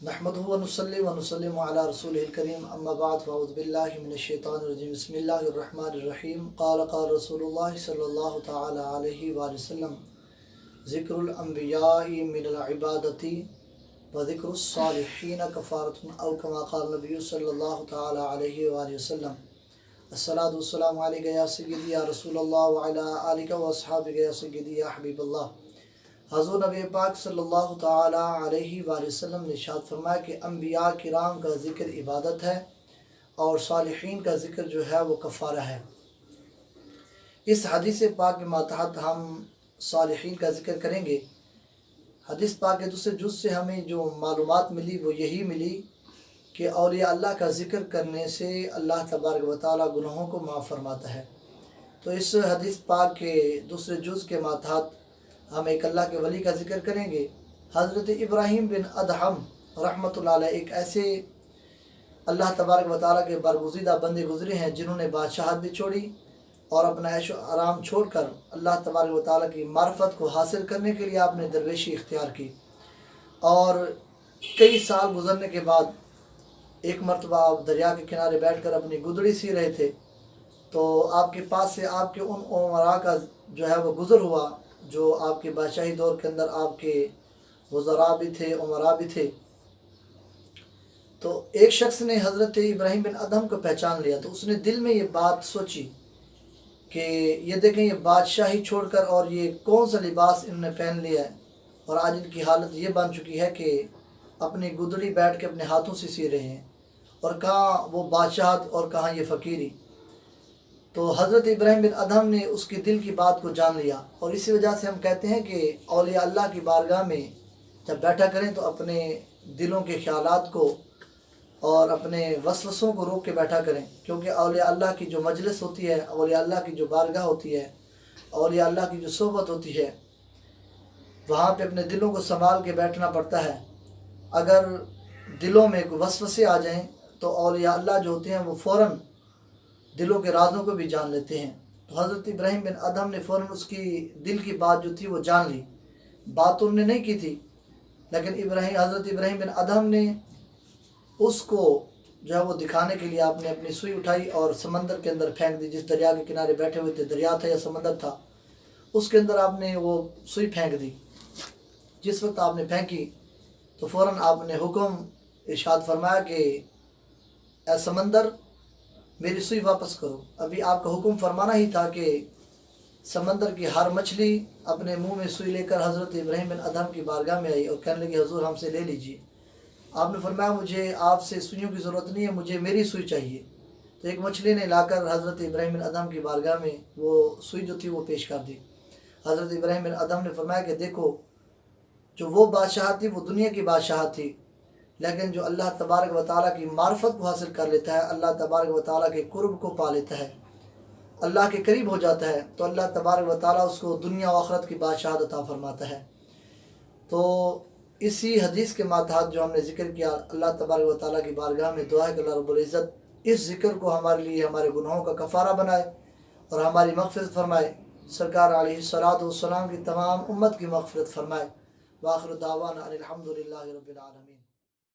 नहमदुहु व नुसल्ली व नुसल्लिमु अला रसूलिहिल करीम अम्मा बाद फ़अऊज़ु बिल्लाहि मिनश शैतानिर रजीम बिस्मिल्लाहिर रहमानिर रहीम क़ाल रसूलुल्लाह सल्लल्लाहु तआला अलैहि वसल्लम ज़िक्रुल अंबियाई मिनल इबादती व ज़िक्रुस सालिहीन कफ़ारतुन औ कमा क़ाल नबी सल्लल्लाहु तआला अलैहि वसल्लम अस्सलातु वस्सलामु अलैका या सय्यदी या रसूलल्लाह व अला आलिका व अस्हाबिका या सय्यदी या हबीबल्लाह। हज़रत नबी पाक सल्लल्लाहु तआला अलैहि वसल्लम ने इरशाद फरमाया कि अंबिया किराम का ज़िक्र इबादत है और सालिहीन का ज़िक्र जो है वो कफ़ारा है। इस हदीस पाक के मातहत हम सालिहीन का ज़िक्र करेंगे। हदीस पाक के दूसरे जुज़ से हमें जो मालूमात मिली वो यही मिली कि औलिया अल्लाह का ज़िक्र करने से अल्लाह तबारक व तआला गुनाहों को माफ़ फरमाता है। तो इस हदीस पाक के दूसरे जुज़ के मातहत हम एक अल्लाह के वली का ज़िक्र करेंगे। हज़रत इब्राहीम बिन अदहम रहमतुल्लाह अलैह एक ऐसे अल्लाह तबारक व तआला के बरगुज़ीदा बंदे गुज़रे हैं जिन्होंने बादशाहत भी छोड़ी और अपना ऐशो आराम छोड़कर अल्लाह तबारक व तआला की मार्फत को हासिल करने के लिए आपने दरवेशी इख्तियार की। और कई साल गुज़रने के बाद एक मरतबा आप दरिया के किनारे बैठकर अपनी गुदड़ी सी रहे थे तो आपके पास से आपके उन उमरा का जो है वो गुज़र हुआ जो आपके बादशाही दौर के अंदर आपके वज़रा भी थे, उमरा भी थे। तो एक शख्स ने हज़रत इब्राहीम बिन अदहम को पहचान लिया तो उसने दिल में ये बात सोची कि ये देखें, ये बादशाही छोड़कर और ये कौन सा लिबास इन्होंने पहन लिया है और आज इनकी हालत ये बन चुकी है कि अपनी गुदड़ी बैठ के अपने हाथों से सी रहे हैं और कहाँ वो बादशाहत और कहाँ ये फ़कीरी। तो हज़रत इब्राहीम बिन अदहम ने उसके दिल की बात को जान लिया और इसी वजह से हम कहते हैं कि औलिया अल्लाह की बारगाह में जब बैठा करें तो अपने दिलों के ख़यालात को और अपने वसवसों को रोक के बैठा करें, क्योंकि औलिया अल्लाह की जो मजलिस होती है, औलिया अल्लाह की जो बारगाह होती है, औलिया अल्लाह की जो सोहबत होती है, वहाँ पे अपने दिलों को संभाल के बैठना पड़ता है। अगर दिलों में वसवसे आ जाएँ तो औलिया अल्लाह जो होते हैं वो फ़ौरन दिलों के राज़ों को भी जान लेते हैं। तो हज़रत इब्राहीम बिन अदहम ने फ़ौरन उसकी दिल की बात जो थी वो जान ली। बात तो उन्होंने नहीं की थी, लेकिन हज़रत इब्राहीम बिन अदहम ने उसको जो है वो दिखाने के लिए आपने अपनी सुई उठाई और समंदर के अंदर फेंक दी। जिस दरिया के किनारे बैठे हुए थे, दरिया था या समंदर था, उसके अंदर आपने वो सुई फेंक दी। जिस वक्त आपने फेंकी तो फ़ौरन आपने हुक्म इरशाद फरमाया कि ए समंदर, मेरी सुई वापस करो। अभी आपका हुक्म फरमाना ही था कि समंदर की हर मछली अपने मुंह में सुई लेकर हज़रत इब्राहीम बिन अदहम की बारगाह में आई और कहने लगी, हजूर हमसे ले लीजिए। आपने फरमाया, मुझे आपसे सुइयों की ज़रूरत नहीं है, मुझे मेरी सुई चाहिए। तो एक मछली ने लाकर हज़रत इब्राहीम बिन अदहम की बारगाह में वो सुई जो थी वो पेश कर दी। हज़रत इब्राहीम बिन अदहम ने फरमाया कि देखो, जो वो बादशाह थी वो दुनिया की बादशाह थी, लेकिन जो अल्लाह तबारक व तआला की मार्फत को हासिल कर लेता है, अल्लाह तबारक व तआला के कुर्ब को पा लेता है, अल्लाह के करीब हो जाता है, तो अल्लाह तबारक व तआला उसको दुनिया और आखिरत की बादशाहत अता फरमाता है। तो इसी हदीस के मातहत जो हमने ज़िक्र किया, अल्लाह तबारक व तआला की बारगाह में दुआ है कि अल्लाह रब्बुल इज़्ज़त इस ज़िक्र को हमारे लिए हमारे गुनाहों का कफ़ारा बनाए और हमारी मग़फ़िरत फरमाए। सरकार अलैहिस्सलातु वस्सलाम की तमाम उम्मत की मग़फ़िरत फरमाए। व आखिरु दावाना अनिल हम्दुलिल्लाहि रब्बिल आलमीन।